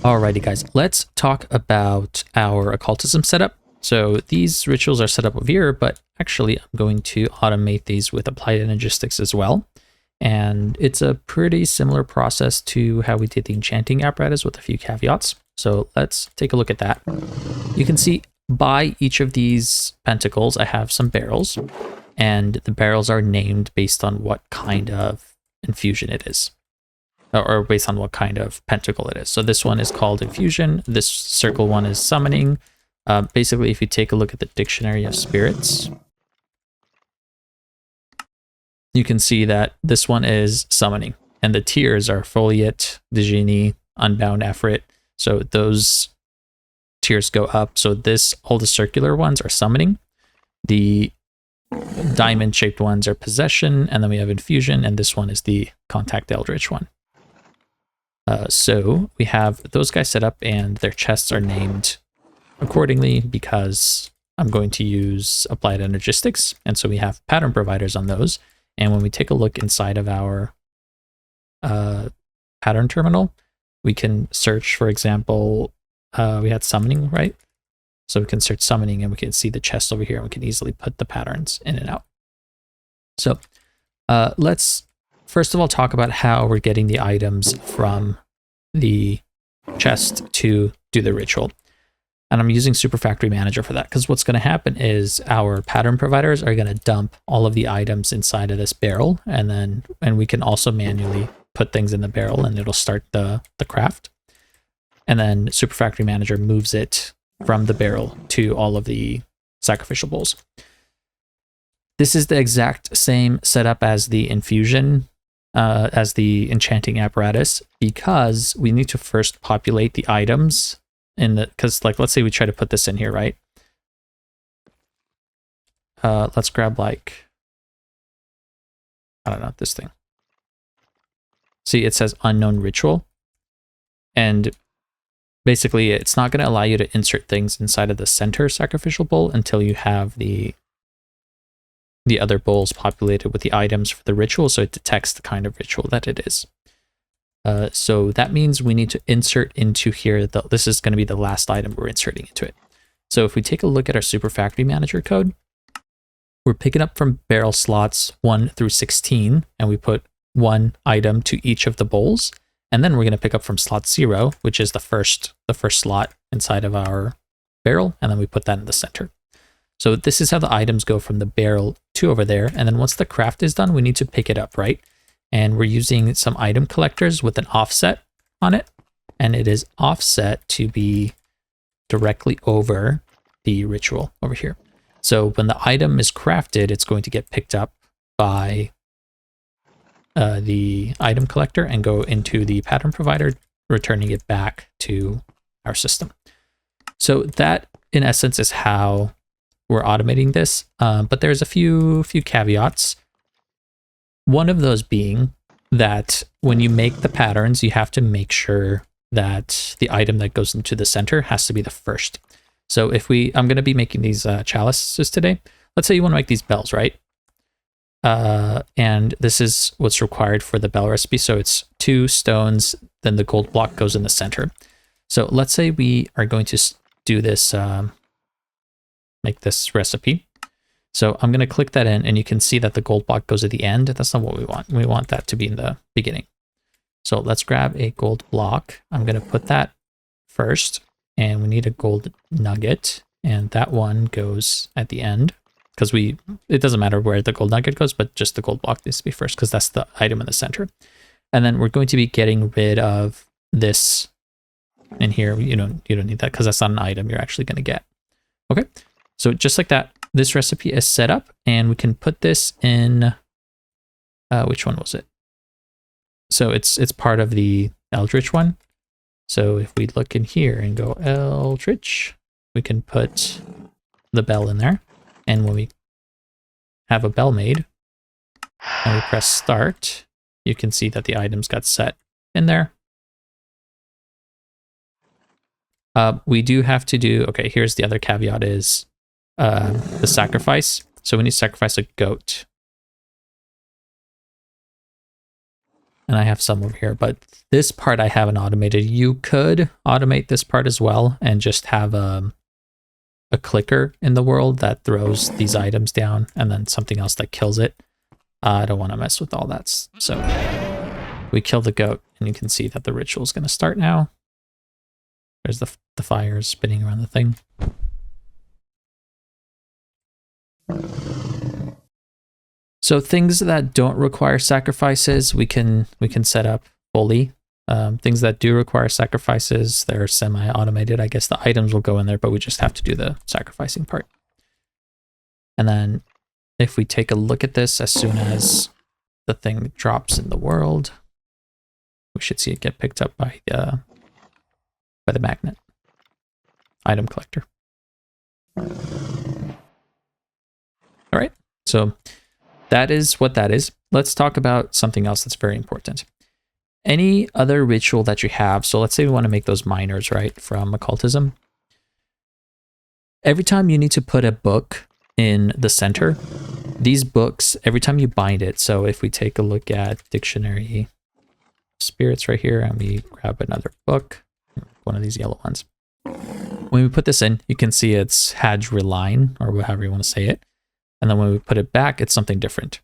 Alrighty guys, let's talk about our occultism setup. So these rituals are set up over here, but actually I'm going to automate these with applied energistics as well. And it's a pretty similar process to how we did the enchanting apparatus with a few caveats. So let's take a look at that. You can see by each of these pentacles, I have some barrels, and the barrels are named based on what kind of infusion it is, or based on what kind of pentacle it is. So this one is called infusion. This circle one is summoning. Basically, if you take a look at the dictionary of spirits, you can see that this one is summoning, and the tiers are Foliate, Djinni, Unbound, Efrit. So those tiers go up. So all the circular ones are summoning. The diamond-shaped ones are possession, and then we have infusion, and this one is the contact Eldritch one. So we have those guys set up, and their chests are named accordingly because I'm going to use applied energistics, and so we have pattern providers on those. And when we take a look inside of our pattern terminal, we can search, for example, we had summoning, right? So we can search summoning, and we can see the chest over here, and we can easily put the patterns in and out. So let's first of all talk about how we're getting the items from the chest to do the ritual. And I'm using Super Factory Manager for that, because what's going to happen is our pattern providers are going to dump all of the items inside of this barrel, and we can also manually put things in the barrel, and it'll start the craft. And then Super Factory Manager moves it from the barrel to all of the sacrificial bowls. This is the exact same setup as the infusion, as the enchanting apparatus, because we need to first populate the items because like, let's say we try to put this in here, right? Let's grab like, I don't know, this thing. See, it says unknown ritual. And basically it's not going to allow you to insert things inside of the center sacrificial bowl until you have the other bowls populated with the items for the ritual, so it detects the kind of ritual that it is. So that means we need to insert into here, this is going to be the last item we're inserting into it. So if we take a look at our Super Factory Manager code, we're picking up from barrel slots 1 through 16, and we put one item to each of the bowls. And then we're going to pick up from slot 0, which is the first slot inside of our barrel, and then we put that in the center. So this is how the items go from the barrel to over there. And then once the craft is done, we need to pick it up, right? And we're using some item collectors with an offset on it. And it is offset to be directly over the ritual over here. So when the item is crafted, it's going to get picked up by the item collector and go into the pattern provider, returning it back to our system. So that, in essence, is how we're automating this. But there's a few caveats. One of those being that when you make the patterns, you have to make sure that the item that goes into the center has to be the first. So if I'm going to be making these chalices today. Let's say you want to make these bells, right? And this is what's required for the bell recipe. So it's 2 stones, then the gold block goes in the center. So let's say we are going to do this, make this recipe. So I'm going to click that in, and you can see that the gold block goes at the end. That's not what we want. We want that to be in the beginning. So let's grab a gold block. I'm going to put that first, and we need a gold nugget, and that one goes at the end, because it doesn't matter where the gold nugget goes, but just the gold block needs to be first, because that's the item in the center. And then we're going to be getting rid of this in here. You don't need that, because that's not an item you're actually going to get. Okay, so just like that, this recipe is set up, and we can put this in, which one was it? So it's part of the Eldritch one. So if we look in here and go Eldritch, we can put the bell in there. And when we have a bell made and we press start, you can see that the items got set in there. We do have to do, okay, here's the other caveat is the sacrifice. So we need to sacrifice a goat. And I have some over here, but this part I haven't automated. You could automate this part as well and just have a clicker in the world that throws these items down and then something else that kills it. I don't want to mess with all that. So we kill the goat, and you can see that the ritual is going to start now. There's the fire spinning around the thing. So things that don't require sacrifices, we can set up fully. Things that do require sacrifices, they're semi-automated. I guess the items will go in there, but we just have to do the sacrificing part. And then if we take a look at this, as soon as the thing drops in the world, we should see it get picked up by the magnet. Item collector. All right, so that is what that is. Let's talk about something else that's very important. Any other ritual that you have, so let's say we want to make those miners, right, from Occultism. Every time you need to put a book in the center, these books, every time you bind it, so if we take a look at Dictionary Spirits right here, and we grab another book, one of these yellow ones. When we put this in, you can see it's Hadj Reline, or however you want to say it. And then when we put it back, it's something different,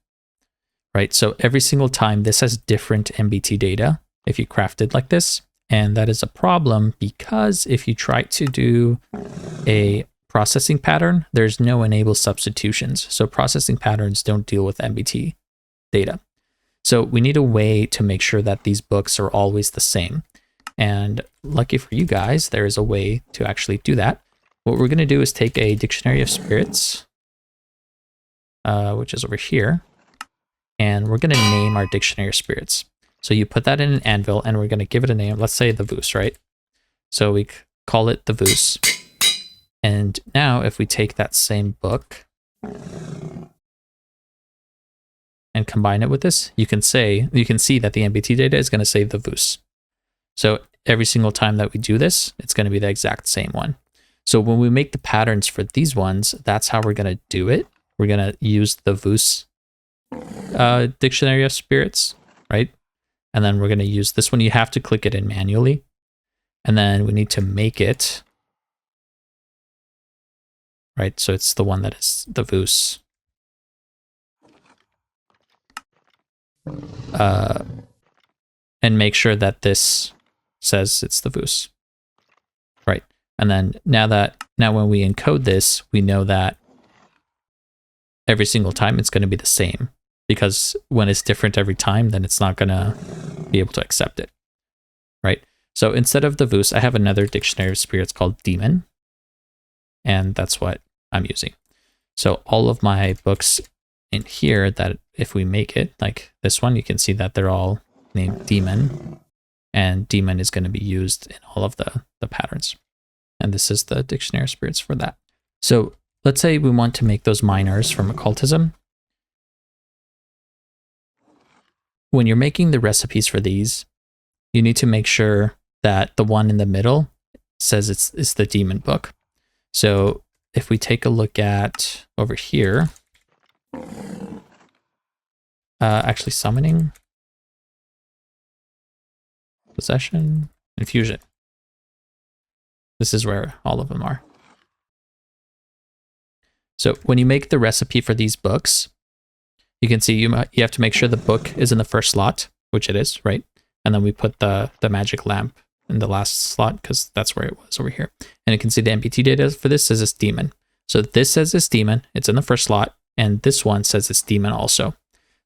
right? So every single time, this has different MBT data if you craft it like this. And that is a problem because if you try to do a processing pattern, there's no enable substitutions. So processing patterns don't deal with MBT data. So we need a way to make sure that these books are always the same. And lucky for you guys, there is a way to actually do that. What we're going to do is take a Dictionary of Spirits, which is over here, and we're going to name our Dictionary of Spirits. So you put that in an anvil, and we're going to give it a name. Let's say the Voos, right? So we call it the Voos. And now if we take that same book and combine it with this, you can see that the MBT data is going to say the Voos. So every single time that we do this, it's going to be the exact same one. So when we make the patterns for these ones, that's how we're going to do it. We're going to use the Voos Dictionary of Spirits, right? And then we're going to use this one. You have to click it in manually. And then we need to make it, right? So it's the one that is the Voos. And make sure that this says it's the Voos, right? And then now when we encode this, we know that every single time it's going to be the same, because when it's different every time, then it's not going to be able to accept it, right? So instead of the Voos, I have another Dictionary of Spirits called Demon, and that's what I'm using. So all of my books in here, that if we make it like this one, you can see that they're all named Demon, and Demon is going to be used in all of the patterns. And this is the Dictionary of Spirits for that. So let's say we want to make those miners from Occultism. When you're making the recipes for these, you need to make sure that the one in the middle says it's the Demon book. So if we take a look at over here, actually summoning, possession, and fusion. This is where all of them are. So when you make the recipe for these books, you can see you have to make sure the book is in the first slot, which it is, right? And then we put the magic lamp in the last slot because that's where it was over here. And you can see the NPT data for this says it's demon. So this says it's demon, it's in the first slot, and this one says it's demon also.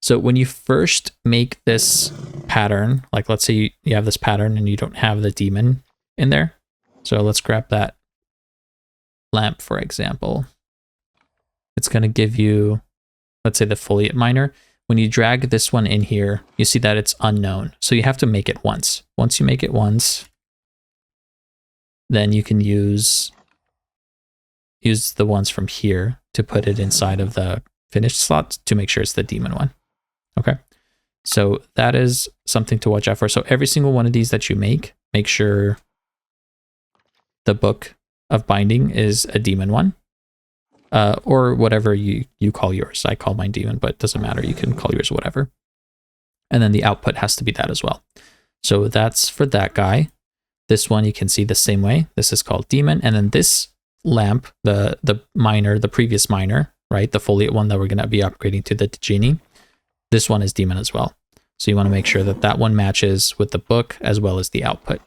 So when you first make this pattern, like let's say you have this pattern and you don't have the demon in there. So let's grab that lamp, for example. It's going to give you, let's say, the foliate miner. When you drag this one in here, you see that it's unknown. So you have to make it once. Once you make it once, then you can use the ones from here to put it inside of the finished slot to make sure it's the demon one. Okay, so that is something to watch out for. So every single one of these that you make sure the book of binding is a demon one, or whatever you call yours. I call mine demon, but it doesn't matter. You can call yours whatever. And then the output has to be that as well. So that's for that guy. This one you can see the same way. This is called demon. And then this lamp, the miner, the previous miner, right? The foliate one that we're going to be upgrading to the genie. This one is demon as well. So you want to make sure that that one matches with the book as well as the output.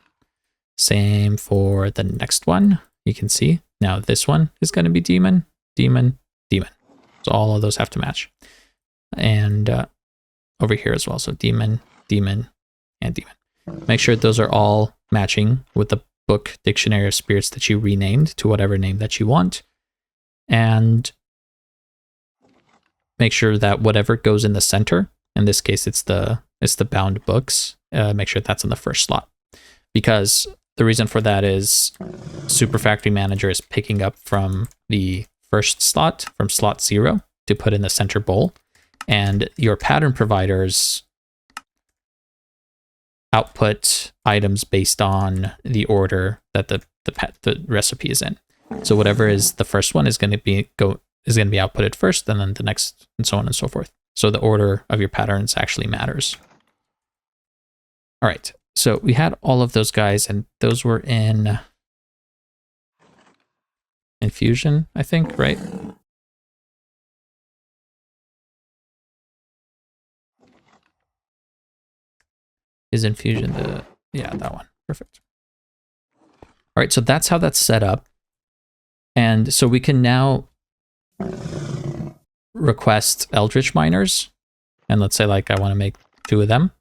Same for the next one. You can see now this one is going to be demon, demon, demon. So all of those have to match. And over here as well. So demon, demon, and demon. Make sure those are all matching with the book dictionary of spirits that you renamed to whatever name that you want. And make sure that whatever goes in the center, in this case it's the bound books, make sure that's in the first slot. Because the reason for that is Super Factory Manager is picking up from the first slot, from slot 0, to put in the center bowl. And your pattern providers output items based on the order that the recipe is in. So whatever is the first one is going to be outputted first, and then the next, and so on and so forth. So the order of your patterns actually matters. All right, so we had all of those guys, and those were in Infusion, I think, right? Is Infusion the, yeah, that one, perfect. All right, so that's how that's set up. And so we can now request Eldritch miners, and let's say like I want to make 2 of them.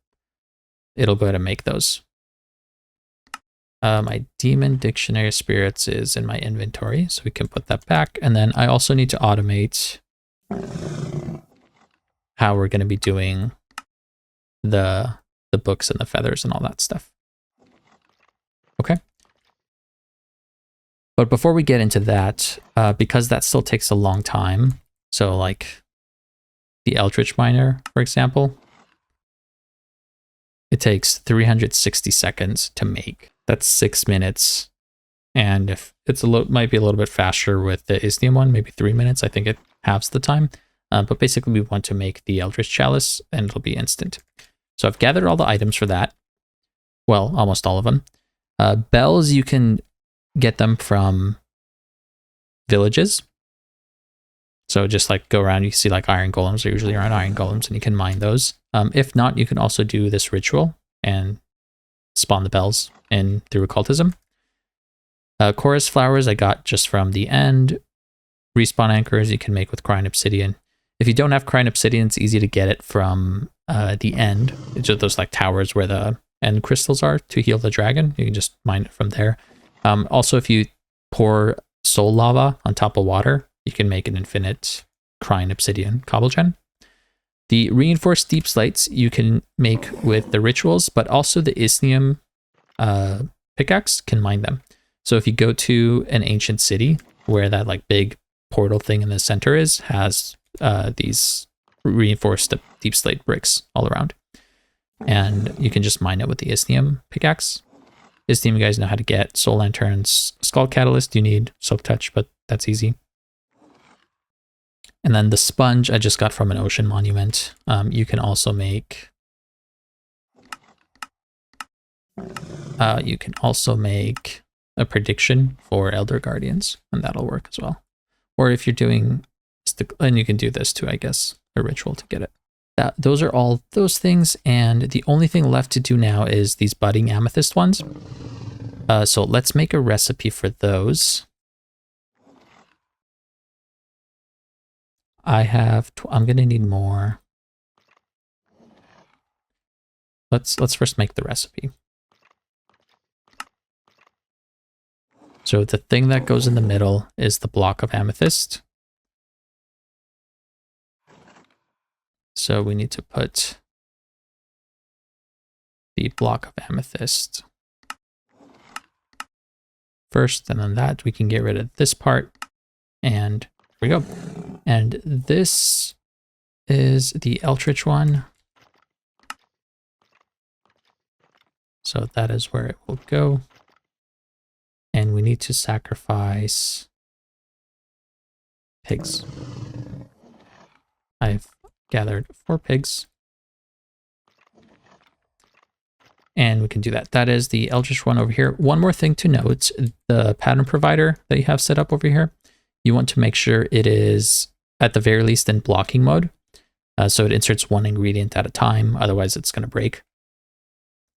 It'll go ahead and make those. My demon dictionary spirits is in my inventory, so we can put that back. And then I also need to automate how we're going to be doing the books and the feathers and all that stuff. Okay. But before we get into that, because that still takes a long time, so like the Eldritch miner, for example, it takes 360 seconds to make. That's 6 minutes. And if it's might be a little bit faster with the Isnium one, maybe 3 minutes. I think it halves the time. But basically we want to make the Eldritch Chalice and it'll be instant. So I've gathered all the items for that. Well, almost all of them. Bells, you can get them from villages. So just like go around, you see like iron golems are usually around iron golems and you can mine those. If not, you can also do this ritual and spawn the bells in through occultism. Chorus flowers I got just from the end. Respawn anchors you can make with crying obsidian. If you don't have crying obsidian, it's easy to get it from the end. It's just those like towers where the end crystals are to heal the dragon. You can just mine it from there. Also, if you pour soul lava on top of water, you can make an infinite crying obsidian cobble gem. The reinforced deep slates you can make with the rituals, but also the Isnium pickaxe can mine them. So if you go to an ancient city where that like big portal thing in the center has these reinforced deep slate bricks all around. And you can just mine it with the Isnium pickaxe. Isnium you guys know how to get. Soul lanterns, skull catalyst you need, soak touch, but that's easy. And then the sponge I just got from an ocean monument. You can also make a prediction for Elder Guardians, and that'll work as well. Or if you're doing and you can do this too, I guess, a ritual to get it. Those are all those things, and the only thing left to do now is these budding amethyst ones. So let's make a recipe for those. I'm gonna need more. Let's first make the recipe. So the thing that goes in the middle is the block of amethyst. So we need to put the block of amethyst first, and then that we can get rid of this part, and here we go. And this is the Eldritch one. So that is where it will go. And we need to sacrifice pigs. I've gathered 4 pigs. And we can do that. That is the Eldritch one over here. One more thing to note, the pattern provider that you have set up over here, you want to make sure it is at the very least in blocking mode. So it inserts 1 ingredient at a time, otherwise it's going to break.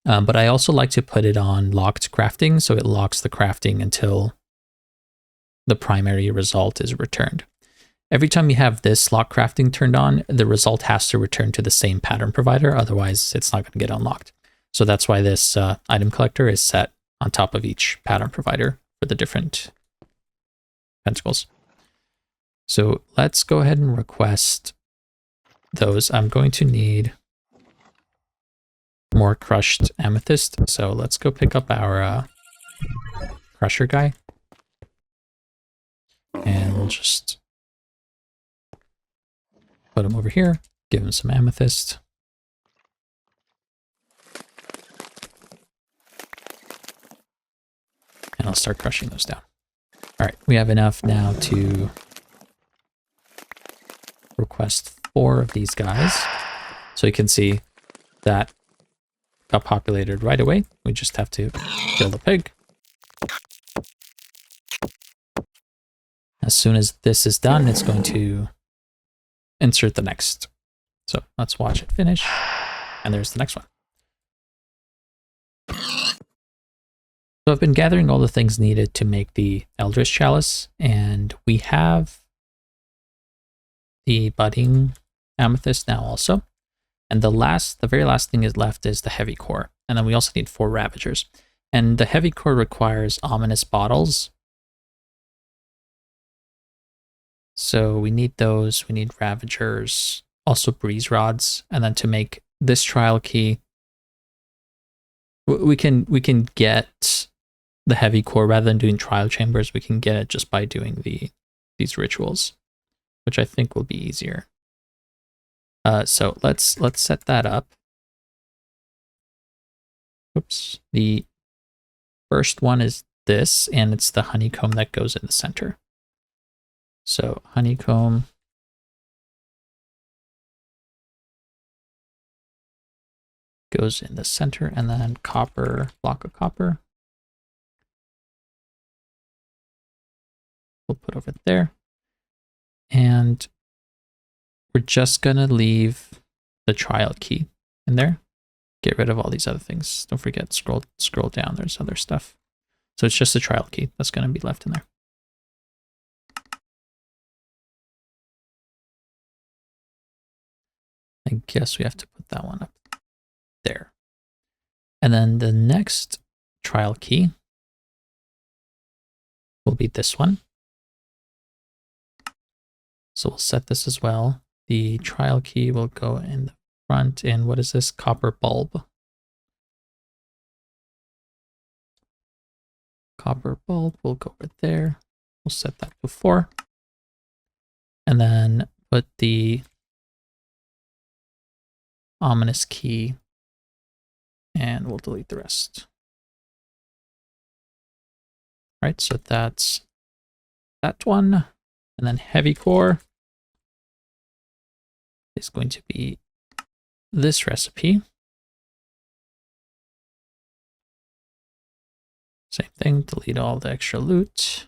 But I also like to put it on locked crafting, so it locks the crafting until the primary result is returned. Every time you have this lock crafting turned on, the result has to return to the same pattern provider, otherwise it's not going to get unlocked. So that's why this item collector is set on top of each pattern provider for the different pentacles. So let's go ahead and request those. I'm going to need more crushed amethyst. So let's go pick up our crusher guy. And we'll just put him over here, give him some amethyst. And I'll start crushing those down. All right, we have enough now to request 4 of these guys. So you can see that got populated right away. We just have to kill the pig. As soon as this is done, it's going to insert the next. So let's watch it finish. And there's the next one. So I've been gathering all the things needed to make the Eldritch Chalice, and we have the budding amethyst now also. And the very last thing is left is the heavy core. And then we also need 4 ravagers. And the heavy core requires ominous bottles. So we need those, we need ravagers, also breeze rods. And then to make this trial key, we can get the heavy core rather than doing trial chambers. We can get it just by doing these rituals, which I think will be easier. So let's set that up. Oops. The first one is this, and it's the honeycomb that goes in the center. So honeycomb. Goes in the center, and then copper, block of copper. We'll put over there. And we're just gonna leave the trial key in there. Get rid of all these other things. Don't forget, scroll down, there's other stuff. So it's just the trial key that's gonna be left in there. I guess we have to put that one up there. And then the next trial key will be this one. So we'll set this as well. The trial key will go in the front, and what is this? Copper bulb. Copper bulb will go over there. We'll set that to 4. And then put the ominous key, and we'll delete the rest. All right, so that's that one. And then heavy core is going to be this recipe. Same thing, delete all the extra loot.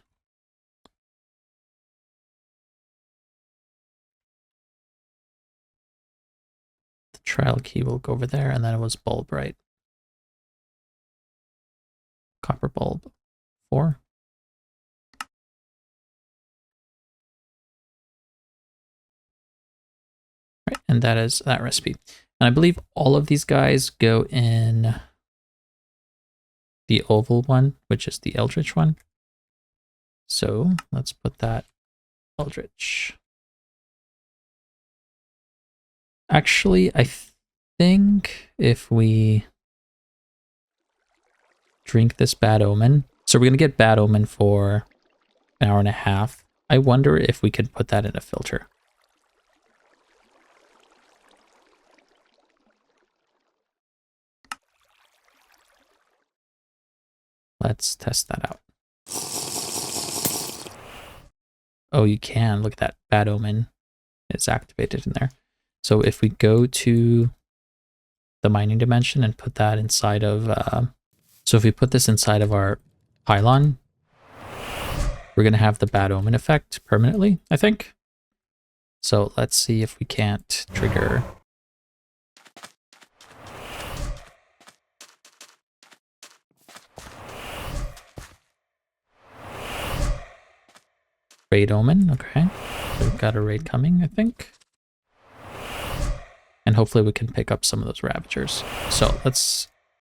trial key will go over there, and then it was bulb, right? Copper bulb 4. Right, and that is that recipe. And I believe all of these guys go in the oval one, which is the Eldritch one. So let's put that Eldritch. Actually, I think if we drink this Bad Omen, so we're going to get Bad Omen for an hour and a half. I wonder if we could put that in a filter. Let's test that out. Oh, you can. Look at that. Bad Omen is activated in there. So if we go to the mining dimension and put that inside of... so if we put this inside of our pylon, we're going to have the Bad Omen effect permanently, I think. So let's see if we can't trigger... Raid Omen, okay. So we've got a raid coming, I think. And hopefully we can pick up some of those Ravagers. So let's...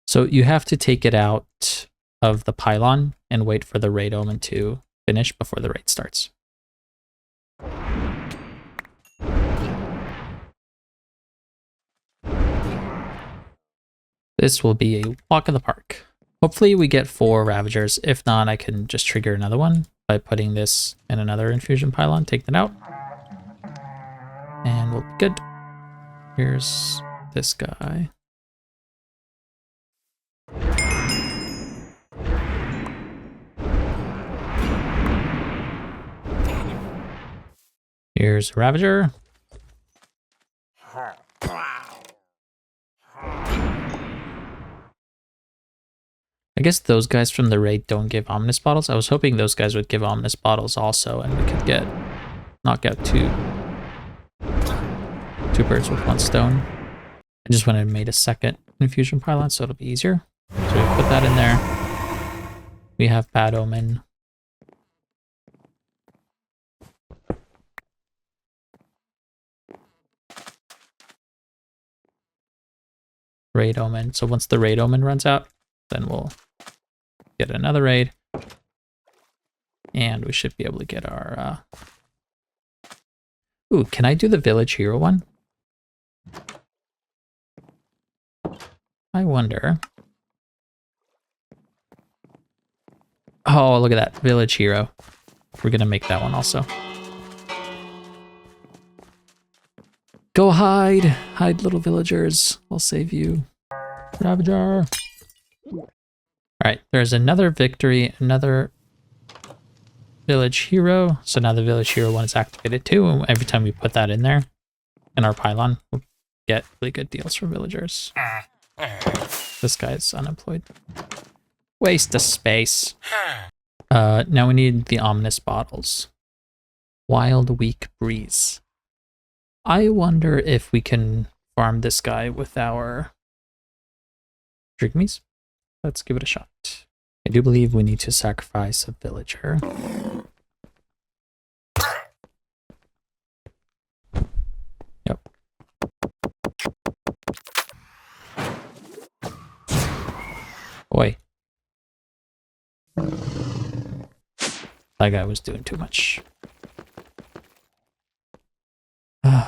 So you have to take it out of the pylon and wait for the raid Omen to finish before the raid starts. This will be a walk in the park. Hopefully we get 4 Ravagers. If not, I can just trigger another one by putting this in another infusion pylon, take that out, and we'll be good. Here's this guy. Here's a Ravager. I guess those guys from the raid don't give ominous bottles. I was hoping those guys would give ominous bottles also, and we could knock out two birds with one stone. I just went and made a second infusion pylon, so it'll be easier. So we put that in there. We have Bad Omen. Raid Omen. So once the Raid Omen runs out, then we'll get another raid. And we should be able to get our... Ooh, can I do the Village Hero one? I wonder. Oh, look at that. Village Hero. We're going to make that one also. Go hide! Hide, little villagers. I'll save you. Ravager! Alright, there's another victory, another Village Hero. So now the Village Hero one is activated too, and every time we put that in there, in our pylon, we'll get really good deals for villagers. This guy's unemployed. Waste of space. Now we need the ominous bottles. Wild Weak Breeze. I wonder if we can farm this guy with our Drygmies. Let's give it a shot. I do believe we need to sacrifice a villager. Yep. Boy. That guy was doing too much.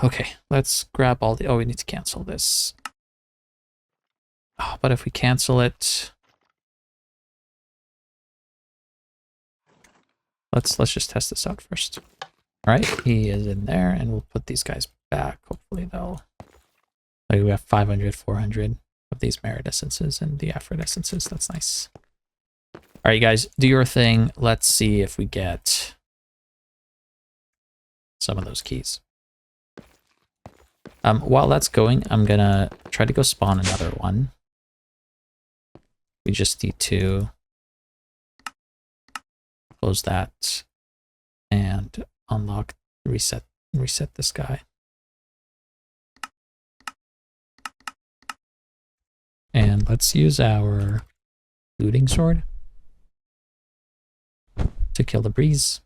Okay, let's grab all the... Oh, we need to cancel this. Oh, but if we cancel it... Let's just test this out first. All right, he is in there, and we'll put these guys back. Hopefully they'll... Like we have 500, 400 of these merit essences and the Aphrodite essences. That's nice. All right, guys, do your thing. Let's see if we get some of those keys. While that's going, I'm gonna try to go spawn another one. We just need to close that and unlock, reset this guy. And let's use our looting sword to kill the breeze.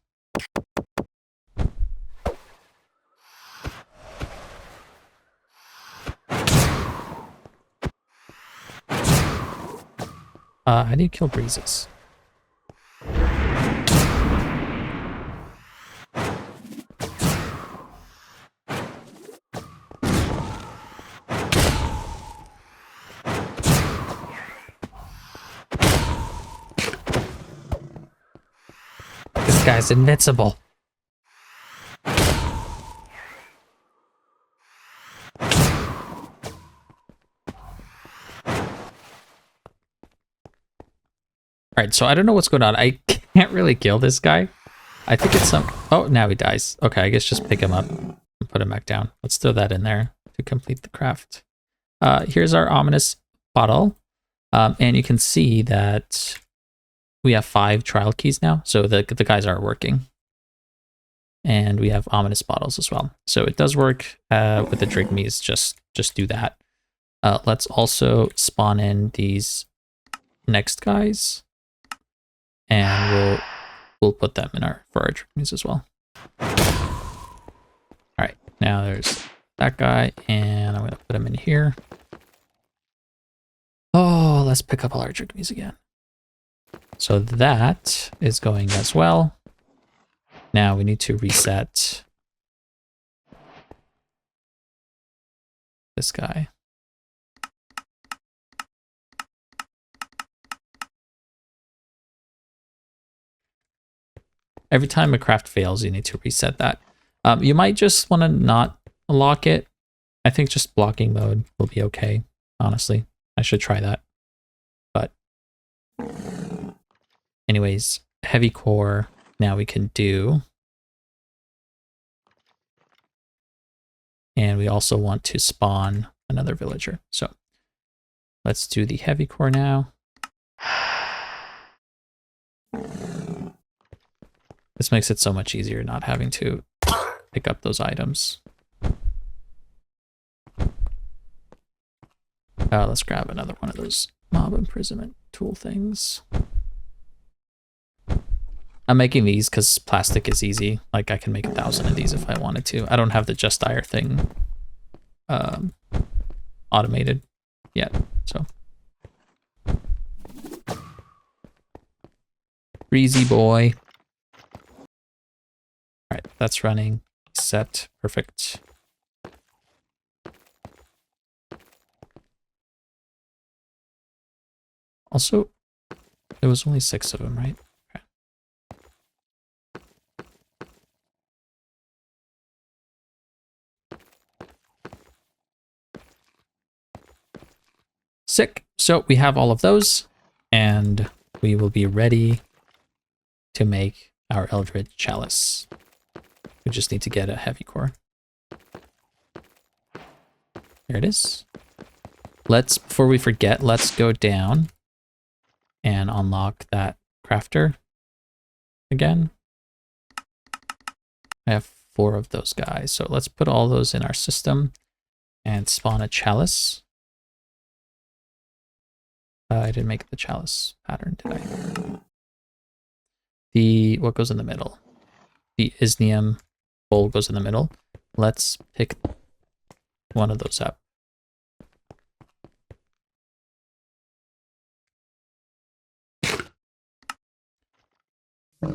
How do you kill breezes? This guy's invincible. Alright, so I don't know what's going on. I can't really kill this guy. I think it's some... Oh, now he dies. Okay, I guess just pick him up and put him back down. Let's throw that in there to complete the craft. Here's our ominous bottle. And you can see that we have 5 trial keys now. So the guys are working. And we have ominous bottles as well. So it does work with the Drygmies. Just do that. Let's also spawn in these next guys. And we'll put them in for our Drygmies as well. Alright, now there's that guy, and I'm gonna put him in here. Oh, let's pick up all our Drygmies again. So that is going as well. Now we need to reset this guy. Every time a craft fails, you need to reset that. You might just want to not lock it. I think just blocking mode will be okay, honestly. I should try that. But anyways, heavy core, now we can do. And we also want to spawn another villager. So let's do the heavy core now. This makes it so much easier not having to pick up those items. Let's grab another one of those mob imprisonment tool things. I'm making these because plastic is easy. Like I can make 1,000 of these if I wanted to. I don't have the Just Ire thing automated yet, so. Breezy boy. All right, that's running. Set. Perfect. Also, there was only 6 of them, right? Okay. Sick. So we have all of those, and we will be ready to make our Eldritch Chalice. We just need to get a heavy core. There it is. Before we forget, let's go down and unlock that crafter again. I have 4 of those guys, so let's put all those in our system and spawn a chalice. I didn't make the chalice pattern, did I? What goes in the middle? The Isnium bowl goes in the middle. Let's pick one of those up.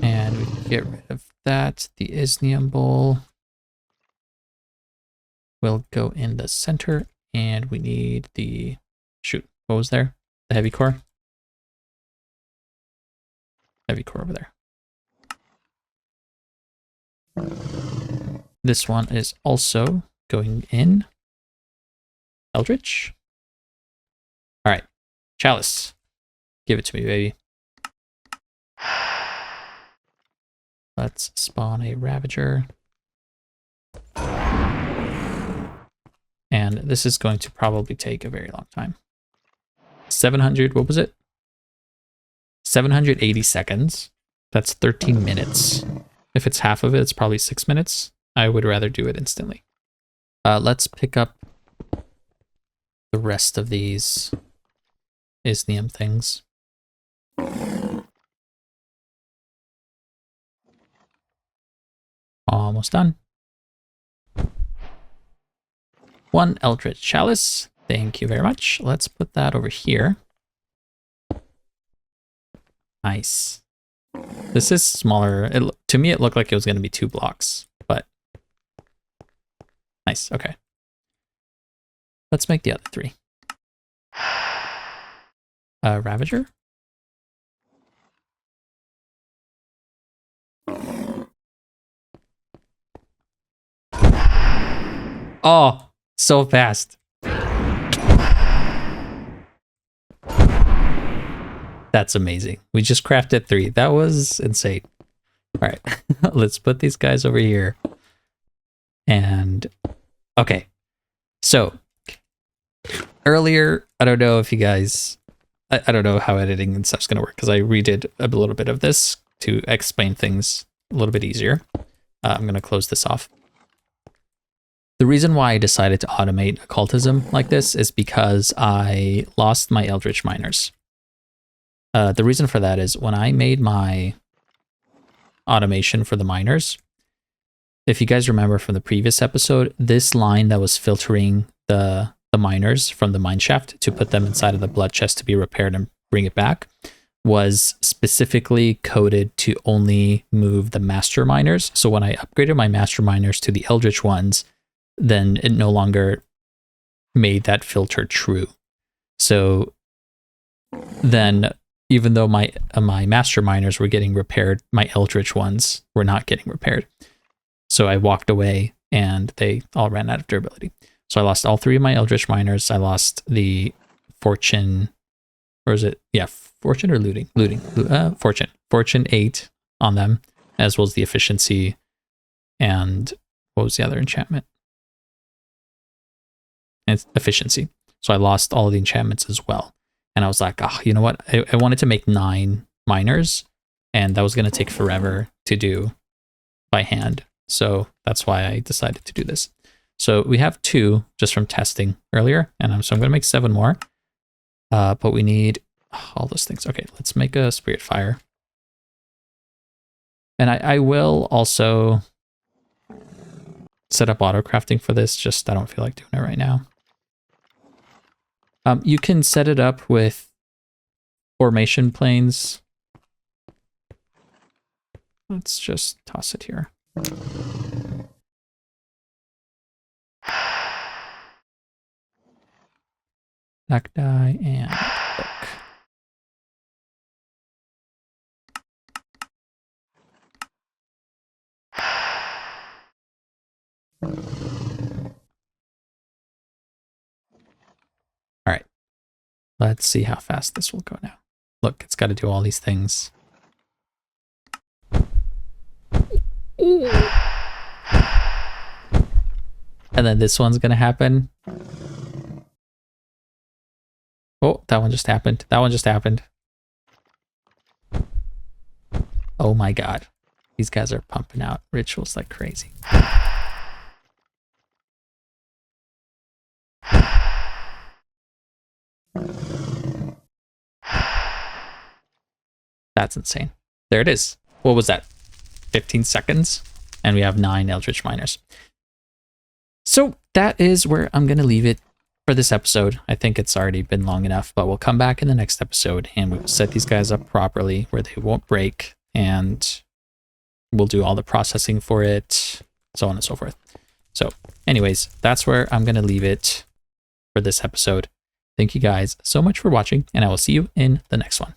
And we can get rid of that. The Isnium bowl will go in the center, and we need the, shoot, what was there? The heavy core? Heavy core over there. This one is also going in. Eldritch. All right, Chalice. Give it to me, baby. Let's spawn a Ravager. And this is going to probably take a very long time. 700, what was it? 780 seconds. That's 13 minutes. If it's half of it, it's probably 6 minutes. I would rather do it instantly. Let's pick up the rest of these Isnium things. Almost done. 1 Eldritch Chalice. Thank you very much. Let's put that over here. Nice. This is smaller. To me, it looked like it was going to be 2 blocks, but nice. Okay. Let's make the other 3. Ravager. Oh, so fast. That's amazing. We just crafted 3. That was insane. All right, let's put these guys over here. And okay, so earlier, I don't know if you guys, I don't know how editing and stuff's gonna work because I redid a little bit of this to explain things a little bit easier. I'm gonna close this off. The reason why I decided to automate occultism like this is because I lost my Eldritch miners. The reason for that is when I made my automation for the miners, if you guys remember from the previous episode, this line that was filtering the miners from the mineshaft to put them inside of the blood chest to be repaired and bring it back was specifically coded to only move the master miners. So when I upgraded my master miners to the Eldritch ones, then it no longer made that filter true. So then even though my master miners were getting repaired, my Eldritch ones were not getting repaired. So I walked away and they all ran out of durability. So I lost all 3 of my Eldritch miners. I lost the fortune, or is it? Yeah, fortune or looting? Fortune. Fortune 8 on them, as well as the efficiency. And what was the other enchantment? And efficiency. So I lost all of the enchantments as well. And I was like, oh, you know what? I wanted to make 9 miners, and that was going to take forever to do by hand. So that's why I decided to do this. So we have 2 just from testing earlier, and so I'm going to make 7 more. But we need all those things. Okay, let's make a Spirit Fire. And I will also set up Autocrafting for this, just I don't feel like doing it right now. You can set it up with formation planes. Let's just toss it here. Black die and book. All right, let's see how fast this will go now. Look, it's got to do all these things. And then this one's going to happen. Oh, that one just happened. That one just happened. Oh my god. These guys are pumping out rituals like crazy. That's insane. There it is. What was that? 15 seconds? And we have 9 Eldritch miners. So that is where I'm going to leave it for this episode. I think it's already been long enough, but we'll come back in the next episode and we'll set these guys up properly where they won't break, and we'll do all the processing for it, so on and so forth. So anyways, that's where I'm going to leave it for this episode. Thank you guys so much for watching, and I will see you in the next one.